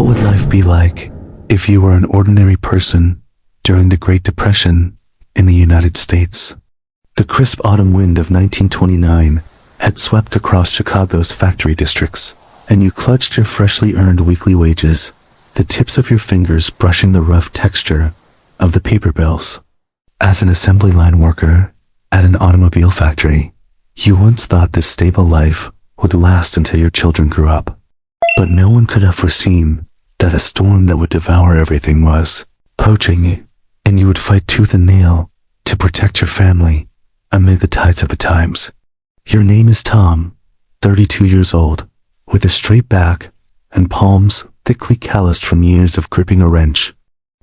What would life be like if you were an ordinary person during the Great Depression in the United States? The crisp autumn wind of 1929 had swept across Chicago's factory districts, and you clutched your freshly earned weekly wages, the tips of your fingers brushing the rough texture of the paper bills. As an assembly line worker at an automobile factory, you once thought this stable life would last until your children grew up. But no one could have foreseen that a storm that would devour everything was approaching, and you would fight tooth and nail to protect your family amid the tides of the times. Your name is Tom, 32 years old, with a straight back and palms thickly calloused from years of gripping a wrench.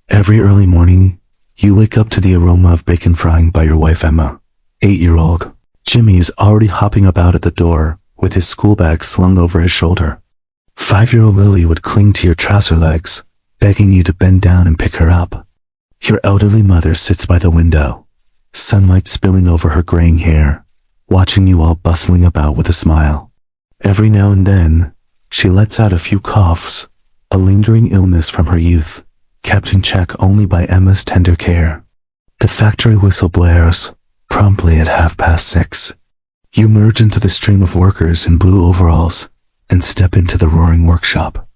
Every early morning, you wake up to the aroma of bacon frying by your wife Emma. 8-year-old Jimmy is already hopping about at the door with his school bag slung over his shoulder. 5-year-old Lily would cling to your trouser legs, begging you to bend down and pick her up. Your elderly mother sits by the window, sunlight spilling over her graying hair, watching you all bustling about with a smile. Every now and then, she lets out a few coughs, a lingering illness from her youth, kept in check only by Emma's tender care. The factory whistle blares, promptly at 6:30. You merge into the stream of workers in blue overalls and step into the roaring workshop.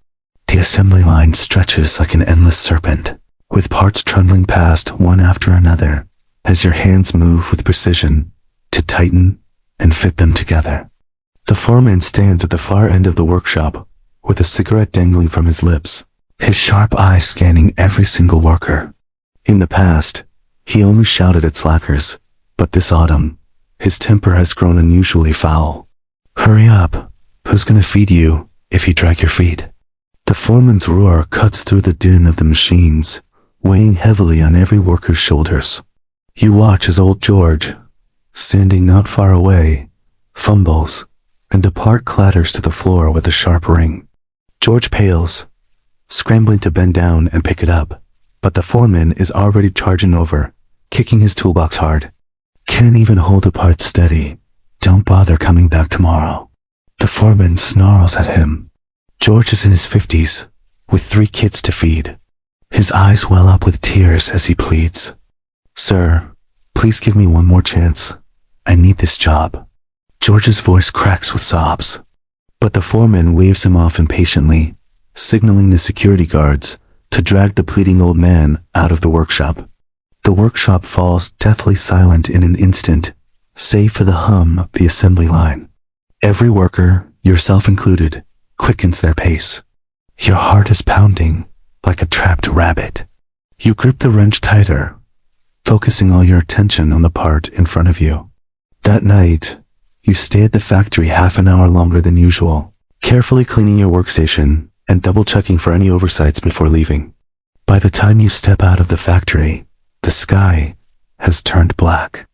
The assembly line stretches like an endless serpent, with parts trundling past one after another as your hands move with precision to tighten and fit them together. The foreman stands at the far end of the workshop with a cigarette dangling from his lips, his sharp eyes scanning every single worker. In the past, he only shouted at slackers, but this autumn, his temper has grown unusually foul. Hurry up, who's gonna feed you if you drag your feet? The foreman's roar cuts through the din of the machines, weighing heavily on every worker's shoulders. You watch as old George, standing not far away, fumbles, and a part clatters to the floor with a sharp ring. George pales, scrambling to bend down and pick it up, but the foreman is already charging over, kicking his toolbox hard. Can't even hold a part steady. Don't bother coming back tomorrow. The foreman snarls at him. George is in his 50s, with 3 kids to feed. His eyes well up with tears as he pleads, "Sir, please give me one more chance. I need this job." George's voice cracks with sobs, but the foreman waves him off impatiently, signaling the security guards to drag the pleading old man out of the workshop. The workshop falls deathly silent in an instant, save for the hum of the assembly line. Every worker, yourself included, quickens their pace. Your heart is pounding like a trapped rabbit. You grip the wrench tighter, focusing all your attention on the part in front of you. That night, you stay at the factory half an hour longer than usual, carefully cleaning your workstation and double-checking for any oversights before leaving. By the time you step out of the factory, the sky has turned black.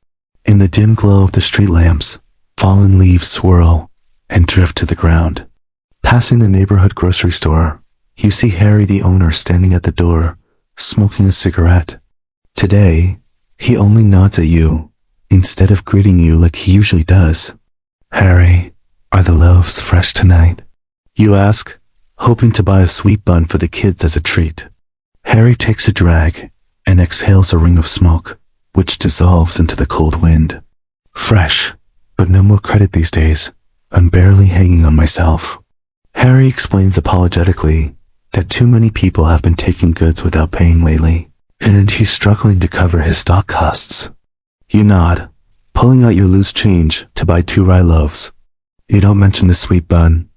In the dim glow of the street lamps, fallen leaves swirl and drift to the ground. Passing the neighborhood grocery store, you see Harry the owner standing at the door, smoking a cigarette. Today, he only nods at you, instead of greeting you like he usually does. "Harry, are the loaves fresh tonight?" you ask, hoping to buy a sweet bun for the kids as a treat. Harry takes a drag and exhales a ring of smoke, which dissolves into the cold wind. "Fresh, but no more credit these days. I'm barely hanging on myself." Harry explains apologetically that too many people have been taking goods without paying lately, and he's struggling to cover his stock costs. You nod, pulling out your loose change to buy 2 rye loaves. You don't mention the sweet bun.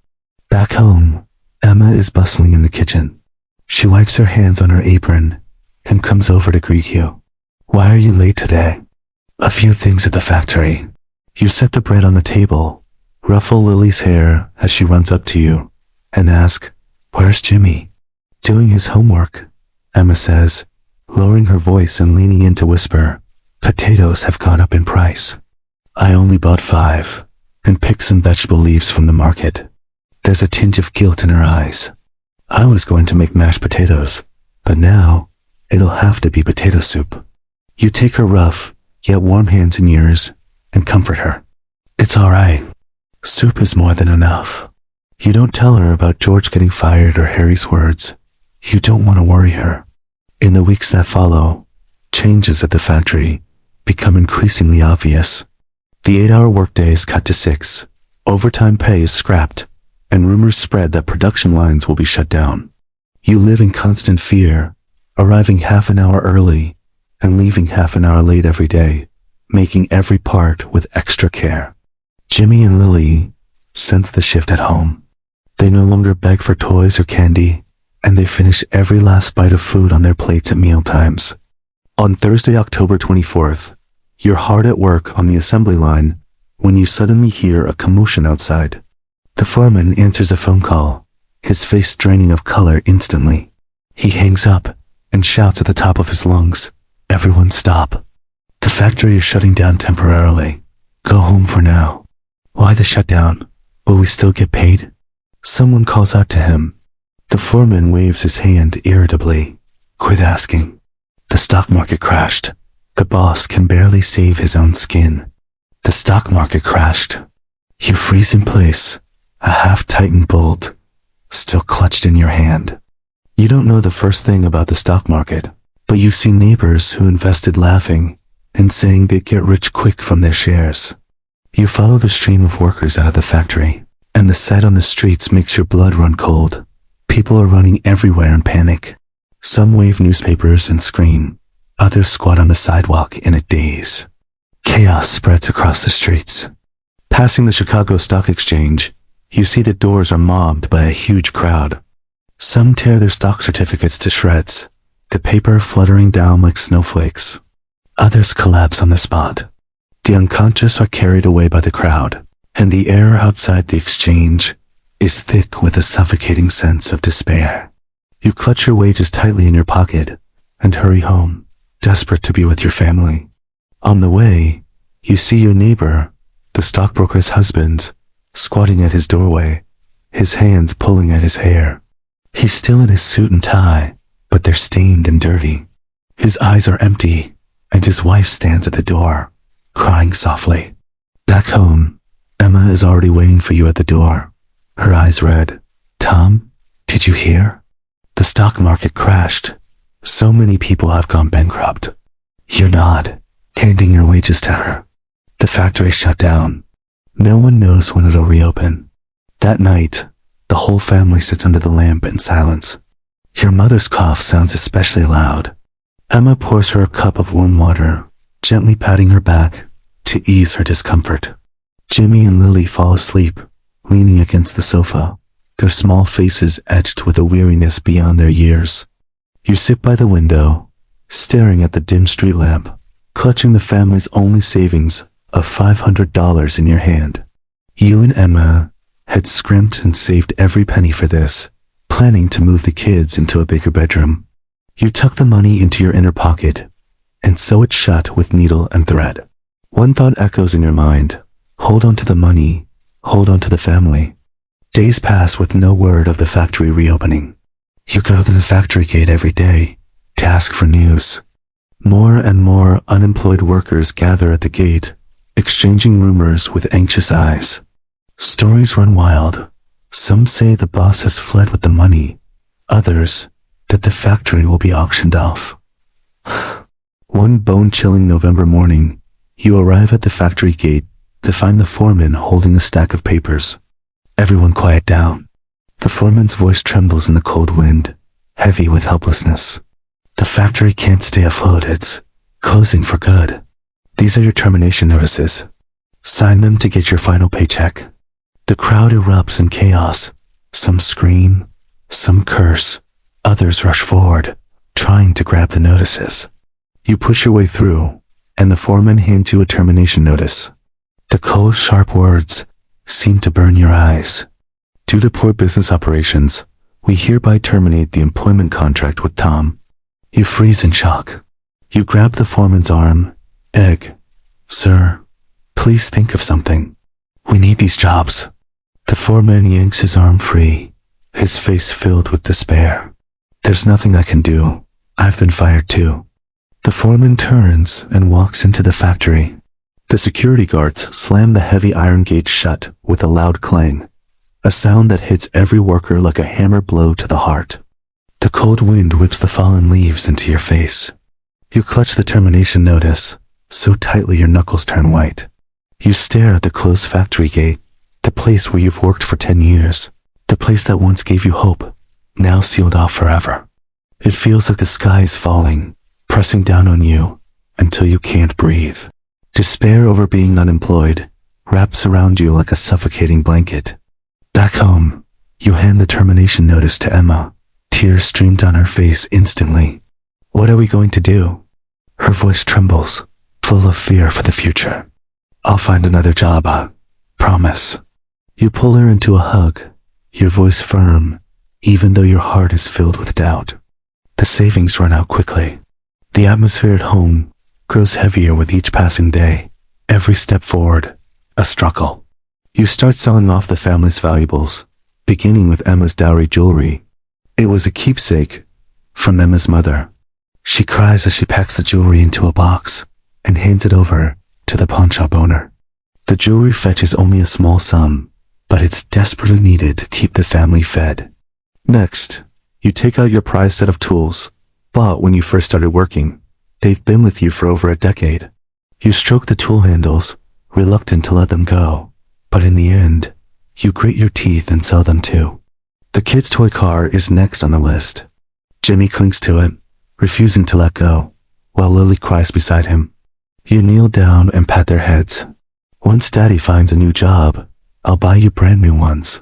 Back home, Emma is bustling in the kitchen. She wipes her hands on her apron and comes over to greet you. "Why are you late today?" "A few things at the factory." You set the bread on the table, ruffle Lily's hair as she runs up to you, and ask, "Where's Jimmy?" "Doing his homework," Emma says, lowering her voice and leaning in to whisper, "Potatoes have gone up in price. I only bought 5 and picked some vegetable leaves from the market." There's a tinge of guilt in her eyes. "I was going to make mashed potatoes, but now it'll have to be potato soup." You take her rough, yet warm hands in yours and comfort her. "It's all right. Soup is more than enough." You don't tell her about George getting fired or Harry's words, You don't want to worry her. In the weeks that follow, changes at the factory become increasingly obvious. The 8-hour workday is cut to 6, overtime pay is scrapped, and rumors spread that production lines will be shut down. You live in constant fear, arriving half an hour early and leaving half an hour late every day, making every part with extra care. Jimmy and Lily sense the shift at home. They no longer beg for toys or candy, and they finish every last bite of food on their plates at mealtimes. On Thursday, October 24th, you're hard at work on the assembly line when you suddenly hear a commotion outside. The foreman answers a phone call, his face draining of color instantly. He hangs up and shouts at the top of his lungs, "Everyone stop. The factory is shutting down temporarily. Go home for now." "Why the shutdown? Will we still get paid?" Someone calls out to him. The foreman waves his hand irritably. "Quit asking. The stock market crashed. The boss can barely save his own skin." The stock market crashed. You freeze in place, a half-tightened bolt still clutched in your hand. You don't know the first thing about the stock market, but you've seen neighbors who invested laughing and saying they'd get rich quick from their shares. You follow the stream of workers out of the factory, and the sight on the streets makes your blood run cold. People are running everywhere in panic. Some wave newspapers and scream. Others squat on the sidewalk in a daze. Chaos spreads across the streets. Passing the Chicago Stock Exchange, you see the doors are mobbed by a huge crowd. Some tear their stock certificates to shreds, the paper fluttering down like snowflakes. Others collapse on the spot. The unconscious are carried away by the crowd, and the air outside the exchange is thick with a suffocating sense of despair. You clutch your wages tightly in your pocket and hurry home, desperate to be with your family. On the way, you see your neighbor, the stockbroker's husband, squatting at his doorway, his hands pulling at his hair. He's still in his suit and tie, but they're stained and dirty. His eyes are empty, and his wife stands at the door, crying softly. Back home, Emma is already waiting for you at the door, her eyes red. "Tom, did you hear? The stock market crashed. So many people have gone bankrupt." You nod, handing your wages to her. The factory shut down. No one knows when it'll reopen. That night, the whole family sits under the lamp in silence. Your mother's cough sounds especially loud. Emma pours her a cup of warm water, gently patting her back to ease her discomfort. Jimmy and Lily fall asleep, leaning against the sofa, their small faces etched with a weariness beyond their years. You sit by the window, staring at the dim street lamp, clutching the family's only savings of $500 in your hand. You and Emma had scrimped and saved every penny for this, planning to move the kids into a bigger bedroom. You tuck the money into your inner pocket and sew it shut with needle and thread. One thought echoes in your mind: hold on to the money, hold on to the family. Days pass with no word of the factory reopening. You go to the factory gate every day to ask for news. More and more unemployed workers gather at the gate, exchanging rumors with anxious eyes. Stories run wild. Some say the boss has fled with the money, others that the factory will be auctioned off. One bone-chilling November morning, you arrive at the factory gate to find the foreman holding a stack of papers. Everyone quiet down. The foreman's voice trembles in the cold wind, heavy with helplessness. The factory can't stay afloat, it's closing for good. These are your termination notices. Sign them to get your final paycheck. The crowd erupts in chaos. Some scream, some curse, others rush forward, trying to grab the notices. You push your way through, and the foreman hands you a termination notice. The cold, sharp words seem to burn your eyes. Due to poor business operations, we hereby terminate the employment contract with Tom. You freeze in shock. You grab the foreman's arm. Sir, please think of something. We need these jobs." The foreman yanks his arm free, his face filled with despair. "There's nothing I can do. I've been fired too." The foreman turns and walks into the factory. The security guards slam the heavy iron gate shut with a loud clang, a sound that hits every worker like a hammer blow to the heart. The cold wind whips the fallen leaves into your face. You clutch the termination notice so tightly your knuckles turn white. You stare at the closed factory gate, the place where you've worked for 10 years, the place that once gave you hope, now sealed off forever. It feels like the sky is falling, pressing down on you until you can't breathe. Despair over being unemployed wraps around you like a suffocating blanket. Back home, you hand the termination notice to Emma. Tears stream down her face instantly. What are we going to do? Her voice trembles, full of fear for the future. I'll find another job, promise. You pull her into a hug, your voice firm, even though your heart is filled with doubt. The savings run out quickly. The atmosphere at home grows heavier with each passing day. Every step forward, a struggle. You start selling off the family's valuables, beginning with Emma's dowry jewelry. It was a keepsake from Emma's mother. She cries as she packs the jewelry into a box and hands it over to the pawnshop owner. The jewelry fetches only a small sum, but it's desperately needed to keep the family fed. Next, you take out your prized set of tools, bought when you first started working. They've been with you for over a decade. You stroke the tool handles, reluctant to let them go, but in the end, you grit your teeth and sell them too. The kid's toy car is next on the list. Jimmy clings to it, refusing to let go, while Lily cries beside him. You kneel down and pat their heads. Once Daddy finds a new job, I'll buy you brand new ones.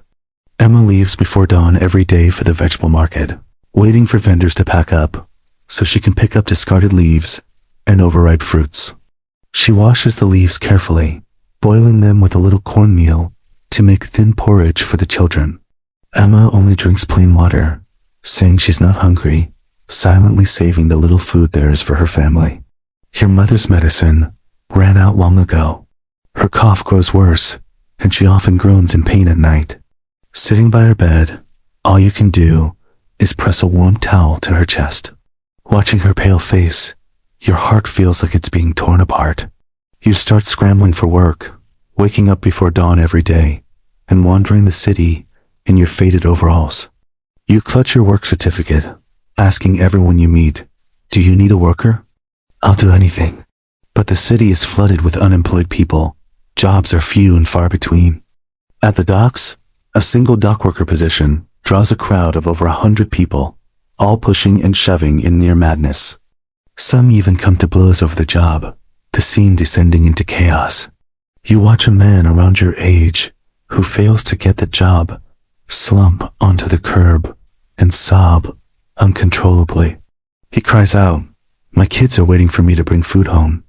Emma leaves before dawn every day for the vegetable market, waiting for vendors to pack up, so she can pick up discarded leaves and overripe fruits. She washes the leaves carefully, boiling them with a little cornmeal to make thin porridge for the children. Emma only drinks plain water, saying she's not hungry, silently saving the little food there is for her family. Your mother's medicine ran out long ago. Her cough grows worse, and she often groans in pain at night. Sitting by her bed, all you can do is press a warm towel to her chest. Watching her pale face, your heart feels like it's being torn apart. You start scrambling for work, waking up before dawn every day, and wandering the city in your faded overalls. You clutch your work certificate, asking everyone you meet, "Do you need a worker?" "I'll do anything." But the city is flooded with unemployed people. Jobs are few and far between. At the docks, a single dock worker position draws a crowd of over 100 people, all pushing and shoving in near madness. Some even come to blows over the job, the scene descending into chaos. You watch a man around your age who fails to get the job slump onto the curb and sob uncontrollably. He cries out, "My kids are waiting for me to bring food home."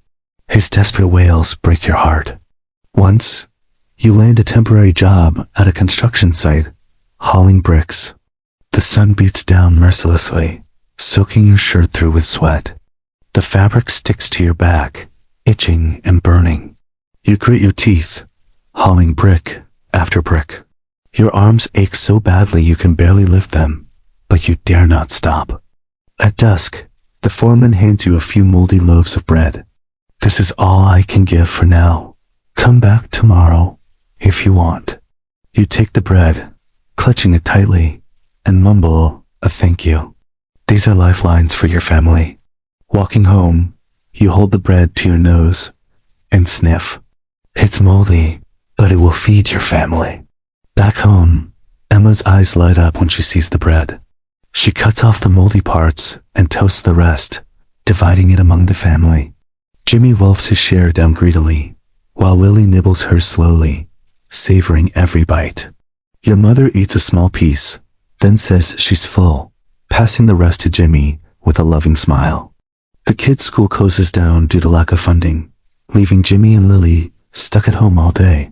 His desperate wails break your heart. Once, you land a temporary job at a construction site, hauling bricks. The sun beats down mercilessly, soaking your shirt through with sweat. The fabric sticks to your back, itching and burning. You grit your teeth, hauling brick after brick. Your arms ache so badly you can barely lift them, but you dare not stop. At dusk, the foreman hands you a few moldy loaves of bread. "This is all I can give for now. Come back tomorrow if you want." You take the bread, clutching it tightly, and mumble a thank you. These are lifelines for your family. Walking home, you hold the bread to your nose and sniff. It's moldy, but it will feed your family. Back home, Emma's eyes light up when she sees the bread. She cuts off the moldy parts and toasts the rest, dividing it among the family. Jimmy wolfs his share down greedily, while Lily nibbles hers slowly, savoring every bite. Your mother eats a small piece, then says she's full, passing the rest to Jimmy with a loving smile. The kids' school closes down due to lack of funding, leaving Jimmy and Lily stuck at home all day.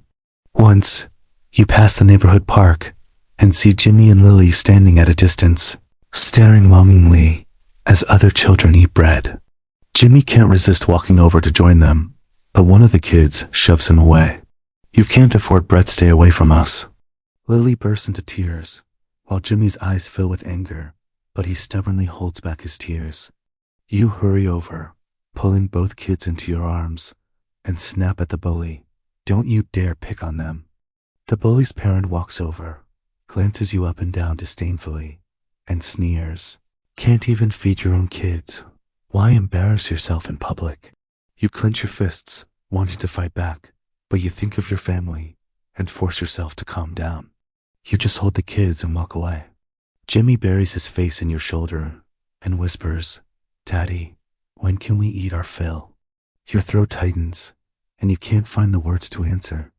Once, you pass the neighborhood park and see Jimmy and Lily standing at a distance, staring longingly as other children eat bread. Jimmy can't resist walking over to join them, but one of the kids shoves him away. "You can't afford bread, stay away from us." Lily bursts into tears, while Jimmy's eyes fill with anger, but he stubbornly holds back his tears. You hurry over, pulling both kids into your arms, and snap at the bully. "Don't you dare pick on them." The bully's parent walks over, glances you up and down disdainfully, and sneers. Can't even feed your own kids. Why embarrass yourself in public? You clench your fists, wanting to fight back, but you think of your family and force yourself to calm down. You just hold the kids and walk away. Jimmy buries his face in your shoulder and whispers, "Daddy, when can we eat our fill?" Your throat tightens, and you can't find the words to answer.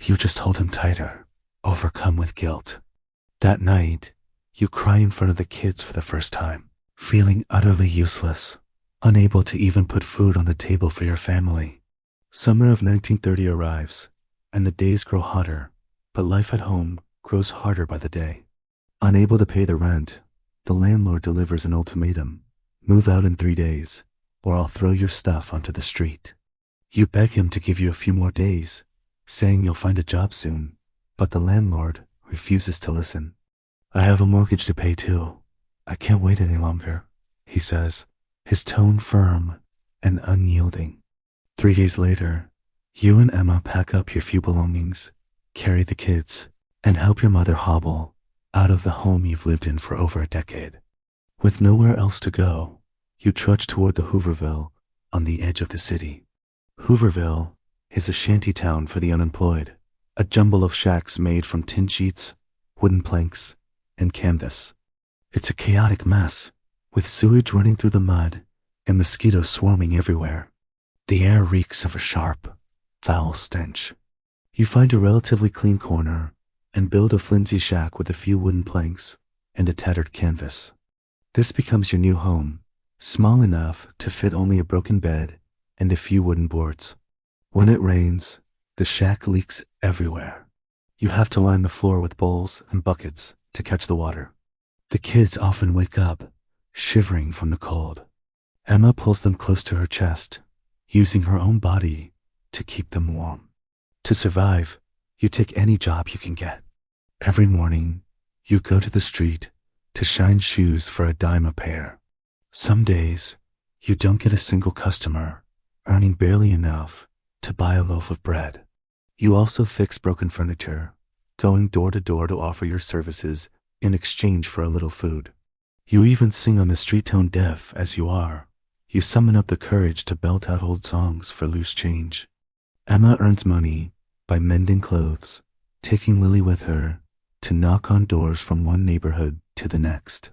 You just hold him tighter, overcome with guilt. That night, you cry in front of the kids for the first time, feeling utterly useless, unable to even put food on the table for your family. Summer of 1930 arrives, and the days grow hotter, but life at home grows harder by the day. Unable to pay the rent, the landlord delivers an ultimatum: move out in 3 days, or I'll throw your stuff onto the street. You beg him to give you a few more days, saying you'll find a job soon, but the landlord refuses to listen. "I have a mortgage to pay too. I can't wait any longer," he says, his tone firm and unyielding. 3 days later, you and Emma pack up your few belongings, carry the kids, and help your mother hobble out of the home you've lived in for over a decade. With nowhere else to go, you trudge toward the Hooverville on the edge of the city. Hooverville is a shanty town for the unemployed, a jumble of shacks made from tin sheets, wooden planks, and canvas. It's a chaotic mess, with sewage running through the mud and mosquitoes swarming everywhere. The air reeks of a sharp, foul stench. You find a relatively clean corner and build a flimsy shack with a few wooden planks and a tattered canvas. This becomes your new home, small enough to fit only a broken bed and a few wooden boards. When it rains, the shack leaks everywhere. You have to line the floor with bowls and buckets to catch the water. The kids often wake up, shivering from the cold. Emma pulls them close to her chest, using her own body to keep them warm. To survive, you take any job you can get. Every morning, you go to the street to shine shoes for a dime a pair. Some days, you don't get a single customer, earning barely enough to buy a loaf of bread. You also fix broken furniture, going door to door to offer your services in exchange for a little food. You even sing on the street tone deaf as you are. You summon up the courage to belt out old songs for loose change. Emma earns money by mending clothes, taking Lily with her to knock on doors from one neighborhood to the next.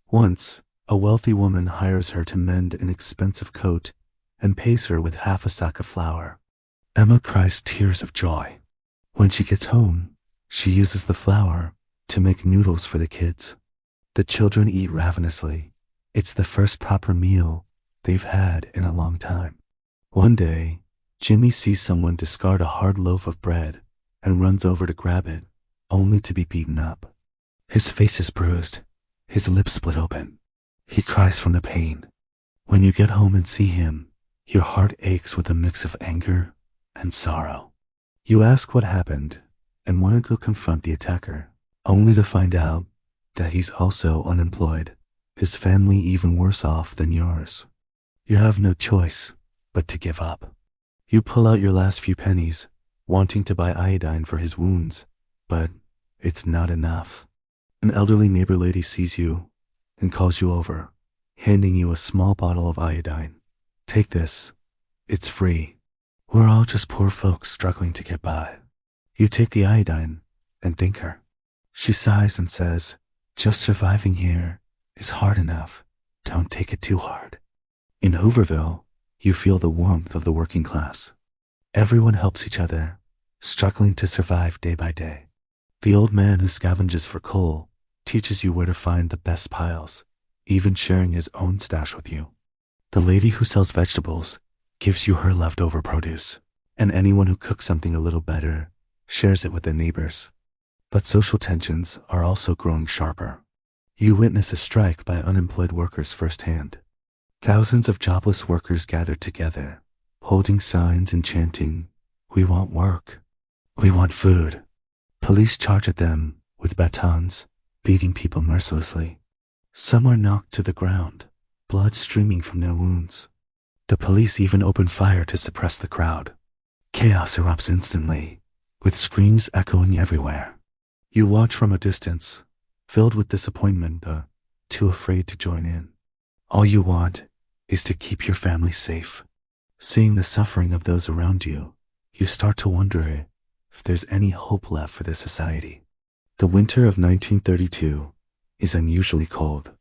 Once, a wealthy woman hires her to mend an expensive coat and pays her with half a sack of flour. Emma cries tears of joy. When she gets home, she uses the flour to make noodles for the kids. The children eat ravenously. It's the first proper meal they've had in a long time. One day, Jimmy sees someone discard a hard loaf of bread and runs over to grab it, only to be beaten up. His face is bruised, his lips split open. He cries from the pain. When you get home and see him, your heart aches with a mix of anger and sorrow. You ask what happened and want to go confront the attacker, only to find out that he's also unemployed, his family even worse off than yours. You have no choice but to give up. You pull out your last few pennies, wanting to buy iodine for his wounds, but it's not enough. An elderly neighbor lady sees you and calls you over, handing you a small bottle of iodine. "Take this. It's free. We're all just poor folks struggling to get by." You take the iodine and thank her. She sighs and says, "Just surviving here is hard enough. Don't take it too hard." In Hooverville, you feel the warmth of the working class. Everyone helps each other, struggling to survive day by day. The old man who scavenges for coal teaches you where to find the best piles, even sharing his own stash with you. The lady who sells vegetables gives you her leftover produce, and anyone who cooks something a little better shares it with their neighbors. But social tensions are also growing sharper. You witness a strike by unemployed workers firsthand. Thousands of jobless workers gather together, holding signs and chanting, "We want work. We want food." Police charge at them with batons, beating people mercilessly. Some are knocked to the ground, blood streaming from their wounds. The police even open fire to suppress the crowd. Chaos erupts instantly, with screams echoing everywhere. You watch from a distance, filled with disappointment, too afraid to join in. All you want is to keep your family safe. Seeing the suffering of those around you, you start to wonder if there's any hope left for this society. The winter of 1932 is unusually cold.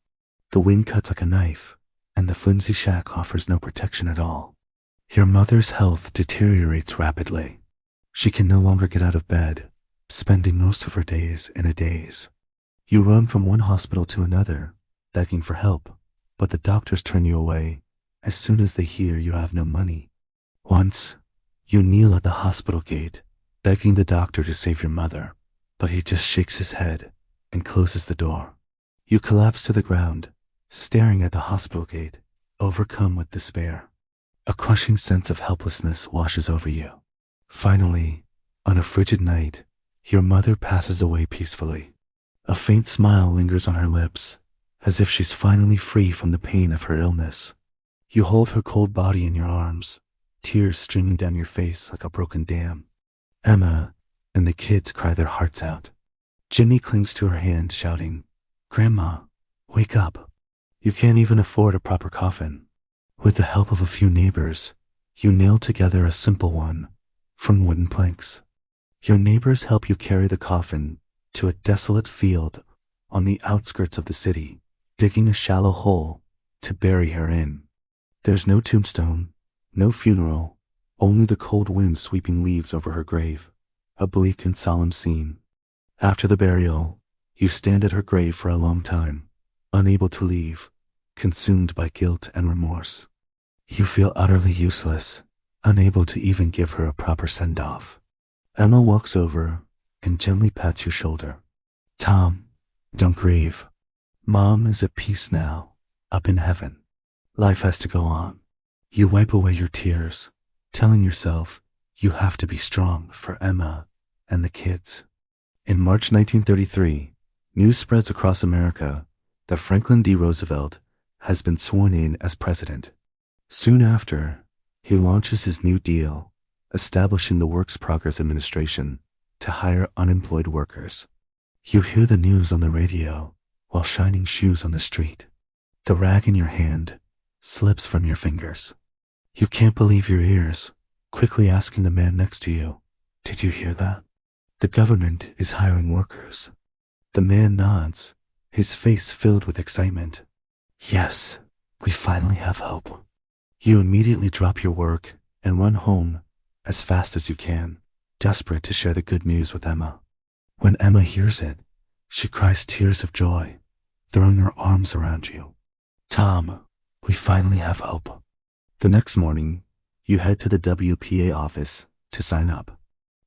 The wind cuts like a knife, and the flimsy shack offers no protection at all. Your mother's health deteriorates rapidly. She can no longer get out of bed, spending most of her days in a daze. You run from one hospital to another, begging for help, but the doctors turn you away as soon as they hear you have no money. Once, you kneel at the hospital gate, begging the doctor to save your mother, but he just shakes his head and closes the door. You collapse to the ground, staring at the hospital gate, overcome with despair. A crushing sense of helplessness washes over you. Finally, on a frigid night, your mother passes away peacefully. A faint smile lingers on her lips, as if she's finally free from the pain of her illness. You hold her cold body in your arms, tears streaming down your face like a broken dam. Emma and the kids cry their hearts out. Jimmy clings to her hand, shouting, "Grandma, wake up." You can't even afford a proper coffin. With the help of a few neighbors, you nail together a simple one from wooden planks. Your neighbors help you carry the coffin to a desolate field on the outskirts of the city, digging a shallow hole to bury her in. There's no tombstone, no funeral, only the cold wind sweeping leaves over her grave, a bleak and solemn scene. After the burial, you stand at her grave for a long time, unable to leave, consumed by guilt and remorse. You feel utterly useless, unable to even give her a proper send-off. Emma walks over and gently pats your shoulder. "Tom, don't grieve. Mom is at peace now, up in heaven. Life has to go on." You wipe away your tears, telling yourself you have to be strong for Emma and the kids. In March 1933, news spreads across America that Franklin D. Roosevelt has been sworn in as president. Soon after, he launches his New Deal, establishing the Works Progress Administration to hire unemployed workers. You hear the news on the radio while shining shoes on the street. The rag in your hand slips from your fingers. You can't believe your ears, quickly asking the man next to you, "Did you hear that? The government is hiring workers." The man nods, his face filled with excitement. "Yes, we finally have hope." You immediately drop your work and run home as fast as you can, desperate to share the good news with Emma. When Emma hears it, she cries tears of joy, throwing her arms around you. "Tom, we finally have hope." The next morning, you head to the WPA office to sign up.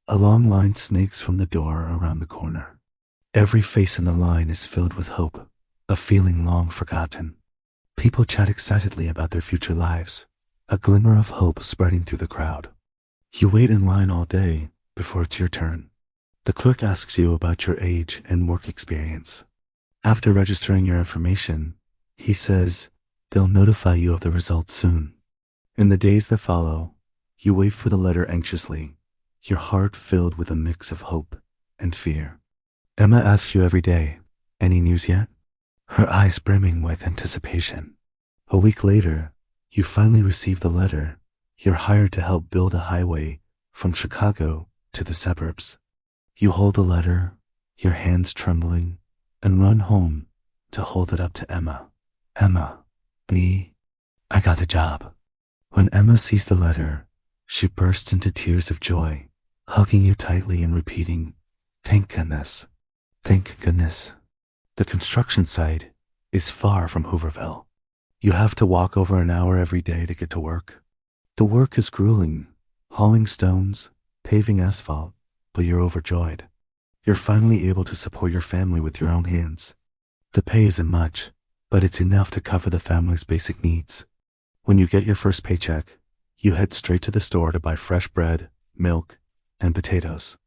A long line snakes from the door around the corner. Every face in the line is filled with hope, a feeling long forgotten. People chat excitedly about their future lives, a glimmer of hope spreading through the crowd. You wait in line all day before it's your turn. The clerk asks you about your age and work experience. After registering your information, he says they'll notify you of the results soon. In the days that follow, you wait for the letter anxiously, your heart filled with a mix of hope and fear. Emma asks you every day, "Any news yet?" Her eyes brimming with anticipation. A week later, you finally receive the letter. You're hired to help build a highway from Chicago to the suburbs. You hold the letter, your hands trembling, and run home to hold it up to Emma. "Emma, I got the job." When Emma sees the letter, she bursts into tears of joy, hugging you tightly and repeating, "Thank goodness. Thank goodness." The construction site is far from Hooverville. You have to walk over an hour every day to get to work. The work is grueling, hauling stones, paving asphalt, but you're overjoyed. You're finally able to support your family with your own hands. The pay isn't much, but it's enough to cover the family's basic needs. When you get your first paycheck, you head straight to the store to buy fresh bread, milk, and potatoes.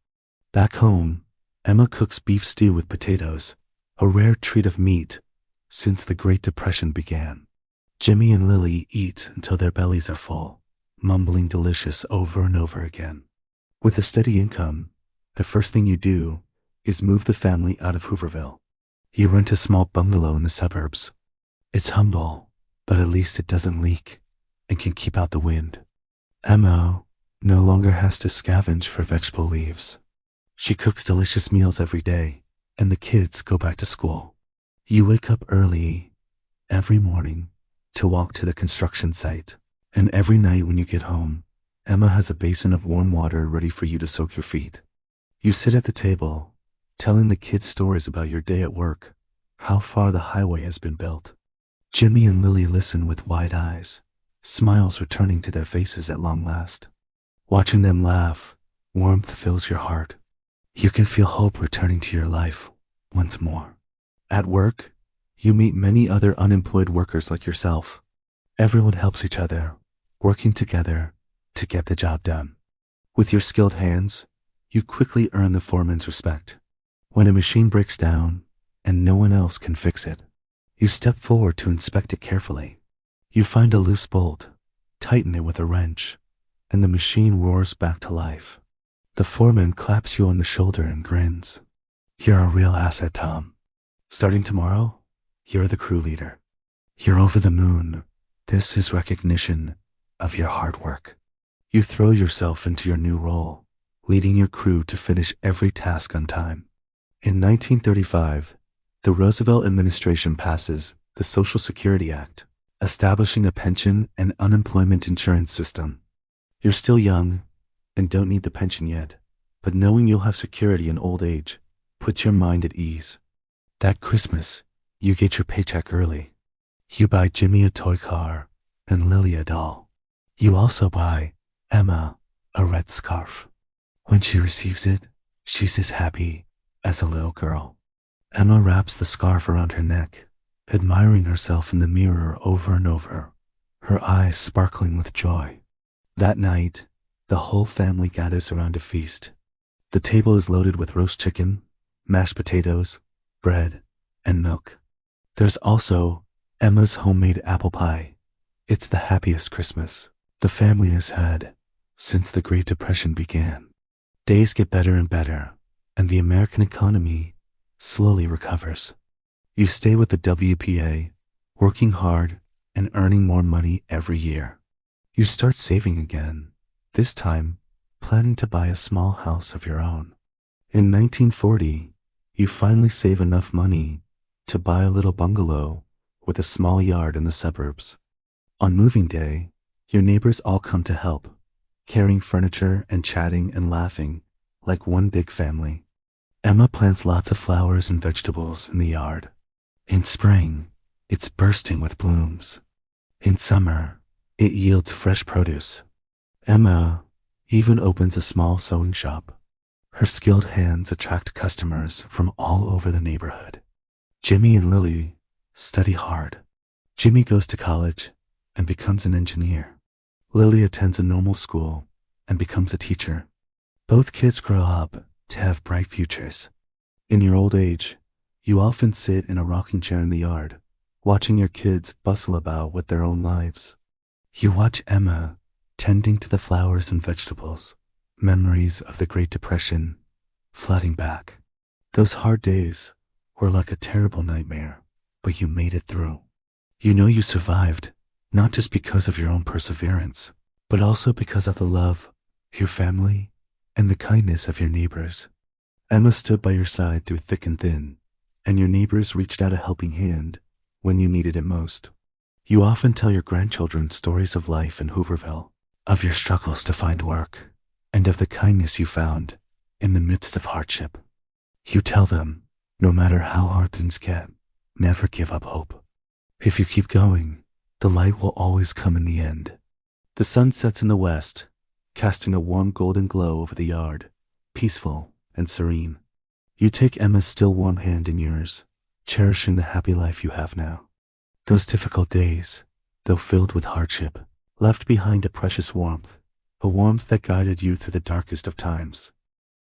Back home, Emma cooks beef stew with potatoes, a rare treat of meat since the Great Depression began. Jimmy and Lily eat until their bellies are full, mumbling delicious over and over again. With a steady income, the first thing you do is move the family out of Hooverville. You rent a small bungalow in the suburbs. It's humble, but at least it doesn't leak and can keep out the wind. Emma no longer has to scavenge for vegetable leaves. She cooks delicious meals every day, and the kids go back to school. You wake up early every morning to walk to the construction site, and every night when you get home, Emma has a basin of warm water ready for you to soak your feet. You sit at the table, telling the kids stories about your day at work, how far the highway has been built. Jimmy and Lily listen with wide eyes, smiles returning to their faces at long last. Watching them laugh, warmth fills your heart. You can feel hope returning to your life once more. At work, you meet many other unemployed workers like yourself. Everyone helps each other, working together to get the job done. With your skilled hands, you quickly earn the foreman's respect. When a machine breaks down and no one else can fix it, you step forward to inspect it carefully. You find a loose bolt, tighten it with a wrench, and the machine roars back to life. The foreman claps you on the shoulder and grins. You're a real asset, Tom. Starting tomorrow, you're the crew leader. You're over the moon. This is recognition of your hard work. You throw yourself into your new role, leading your crew to finish every task on time. In 1935, the Roosevelt administration passes the Social Security Act, establishing a pension and unemployment insurance system. You're still young and don't need the pension yet, but knowing you'll have security in old age puts your mind at ease. That Christmas, you get your paycheck early. You buy Jimmy a toy car and Lily a doll. You also buy Emma a red scarf. When she receives it, she's as happy as a little girl. Emma wraps the scarf around her neck, admiring herself in the mirror over and over, her eyes sparkling with joy. That night, the whole family gathers around a feast. The table is loaded with roast chicken, mashed potatoes, bread, and milk. There's also Emma's homemade apple pie. It's the happiest Christmas the family has had since the Great Depression began. Days get better and better, and the American economy slowly recovers. You stay with the WPA, working hard and earning more money every year. You start saving again, this time planning to buy a small house of your own. In 1940, you finally save enough money to buy a little bungalow with a small yard in the suburbs. On moving day, your neighbors all come to help, carrying furniture and chatting and laughing like one big family. Emma plants lots of flowers and vegetables in the yard. In spring, it's bursting with blooms. In summer, it yields fresh produce. Emma even opens a small sewing shop. Her skilled hands attract customers from all over the neighborhood. Jimmy and Lily study hard. Jimmy goes to college and becomes an engineer. Lily attends a normal school and becomes a teacher. Both kids grow up to have bright futures. In your old age, you often sit in a rocking chair in the yard, watching your kids bustle about with their own lives. You watch Emma tending to the flowers and vegetables, memories of the Great Depression flooding back. Those hard days were like a terrible nightmare, but you made it through. You know you survived, not just because of your own perseverance, but also because of the love, your family, and the kindness of your neighbors. Emma stood by your side through thick and thin, and your neighbors reached out a helping hand when you needed it most. You often tell your grandchildren stories of life in Hooverville, of your struggles to find work, and of the kindness you found in the midst of hardship. You tell them, no matter how hard things get, never give up hope. If you keep going, the light will always come in the end. The sun sets in the west, casting a warm golden glow over the yard, peaceful and serene. You take Emma's still warm hand in yours, cherishing the happy life you have now. Those difficult days, though filled with hardship, left behind a precious warmth, a warmth that guided you through the darkest of times.